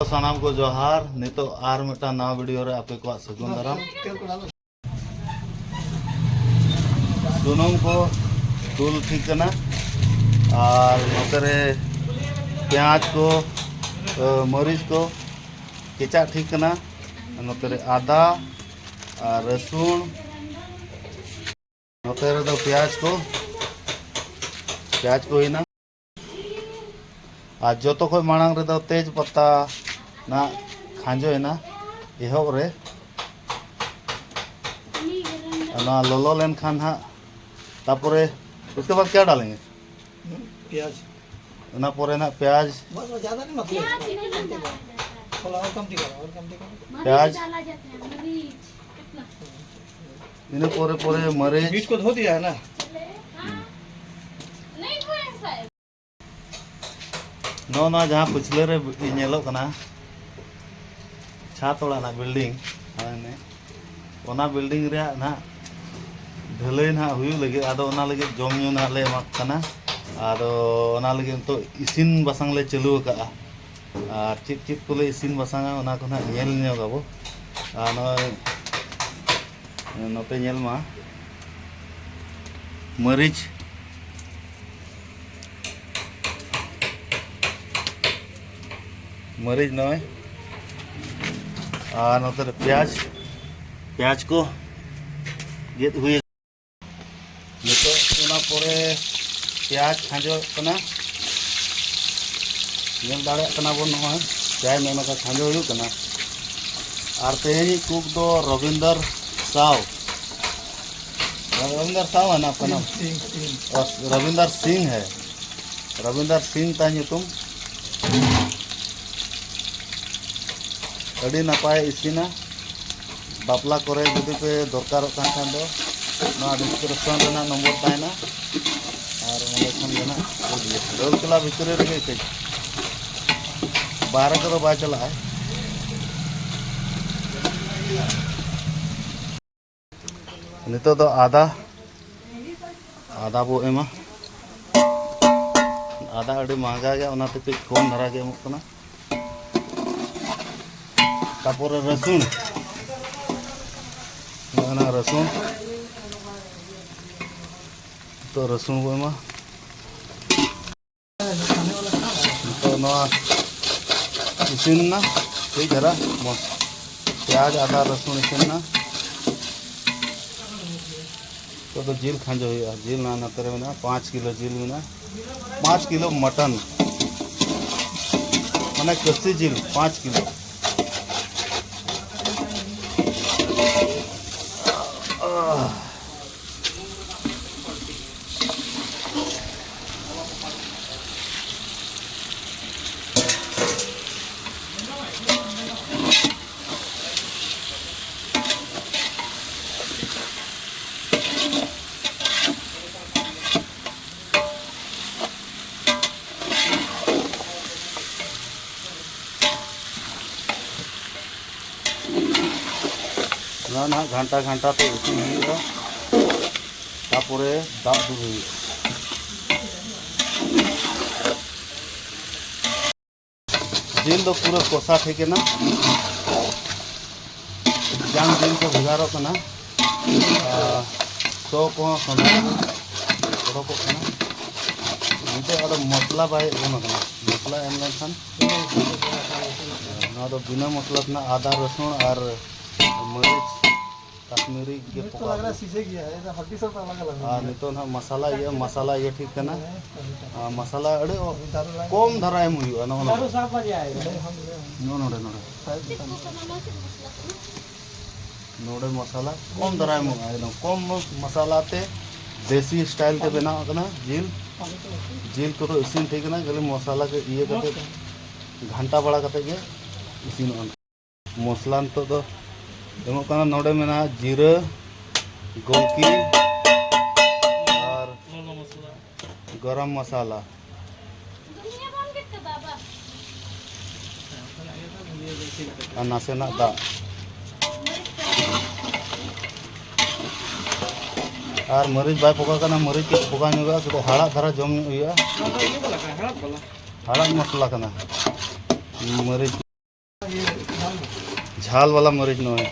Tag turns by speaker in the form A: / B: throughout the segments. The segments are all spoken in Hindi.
A: सानाम को जोहार नितो आर मिटा नवा वीडियो रे आपे को सगुन दाराम सुनुम को दूल ठीक करना और नोतरे प्याज को मरीच को केचा ठीक करना नोतरे आदा और रसुन नोतरे तो प्याज को ही ना आज जो तो कोई मांग रे तेज पत्ता ना खांजो है ना एहब रे ना लोलो लेन खान हा तापुरे उसके बाद क्या डालेंगे
B: प्याज
A: ना पोरे ना प्याज
B: बस ज्यादा नहीं मतलब थोड़ा और कम करो
A: प्याज इन्हें पोरे पोरे मरीच
B: बीज को धो दिया है ना
A: नो ना जहाँ पिछले रे नेलो कना छात वाला ना बिल्डिंग ने ओना बिल्डिंग रे ना ढलई ना हुई लगे आदो ओना लगे जम न्यू ना ले एमाक कना आदो ओना लगे तो इसिन बसांग ले चालू का और चित चित को ले इसिन बसांगा ओना को ना नेल न्यो गाबो नोते नेल मा मरीच मरीच नय और नोते प्याज को गेद हुई नितो ओना पोरे प्याज खांजो कना नेल दाड़े कना बोन नय प्याज नोना का खांजो हुई कना और तेनी कुक दो रविंदर साव है ना आपका नाम रविंदर सिंह है रविंदर सिंह ता तुम अड़ी नपाय इसिना बापला करे जुदी पे दरकार खान दो ना डिस्क्रिप्शन रेना नंबर तायना और मोले खन गना रोल कला भितरे रे के बाहर को बा चला है नितो तो आधा बो एमा आधा अड़ी महंगा गया उनाते कुछ कम धरा गया मुकना तापुर रसुन ना रसुन तो रसुन को एमा तो ना इसिन ना ठीक धरा प्याज आधा रसुन इसिन ना तो जील खांजो हुआ जील ना नतरे में ना 5 किलो जील में ना 5 किलो मटन मैंने कस्सी जील 5 किलो ना घंटा घंटा तो इसी हुआ तापुरे दाग दू हुई जिल दो पूरा कोसा ठेके ना जान जिल को भिगारो कना सो को सोना को कना इनते अड़ मसला बाय एम कना मसला एम लेखान ना तो बिना मसला ना आदा रसुन और मरीच कश्मीरी के
B: तो लग रहा है शीशे की है ऐसा हड्डी सब अलग अलग है
A: नहीं तो ना मसाला ये ठीक है ना मसाला अड़े कम धरा एम हुई ना
B: दारू साफ आ जाएगा
A: नोड़े मसाला कम धरा एम एकदम कम मसाला ते देसी स्टाइल ते बना करना जील को तो इसिन ठीक ना खाली मसाला के ये करते घंटा बड़ा करते के इसिन मसला तो एमोकाना नोड़े में ना जीरा गोलकी और गरम मसाला और नासेना दा और मरीच बाय पोका करना मरीच के पोका नुगा तो हड़ा धरा जम हुआ हड़ा मसला करना मरीच झाल वाला मरीज नो है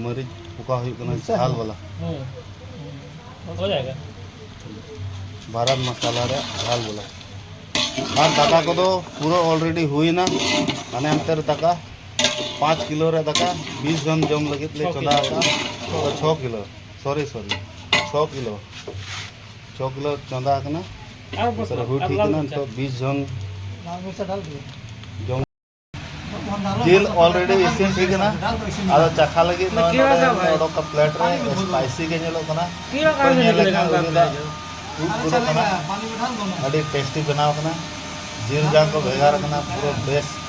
A: मरीज पुका हुई कना झाल वाला
B: हो जाएगा
A: भारत मसाला रे झाल वाला और दाका को तो पूरा ऑलरेडी हुई ना माने अंतर दाका 5 किलो रे दाका 20 जन जम लगे ले चला का तो 6 किलो सॉरी 6 किलो 6 किलो चंदा कना सर हुई ठीक ना तो 20 जन
B: लाल मिर्च डाल दिए
A: जम जिल ऑलरेडी इसिन ठीक ना आदो चखा लगे ना नोडो का प्लेट रे स्पाइसी के नेलो कना तो नेल लेखा लगे पूरा कना
B: पानी में डाल दो ना
A: अड़ी टेस्टी बनाव कना जिल जा को भेगार कना पूरा बेस्ट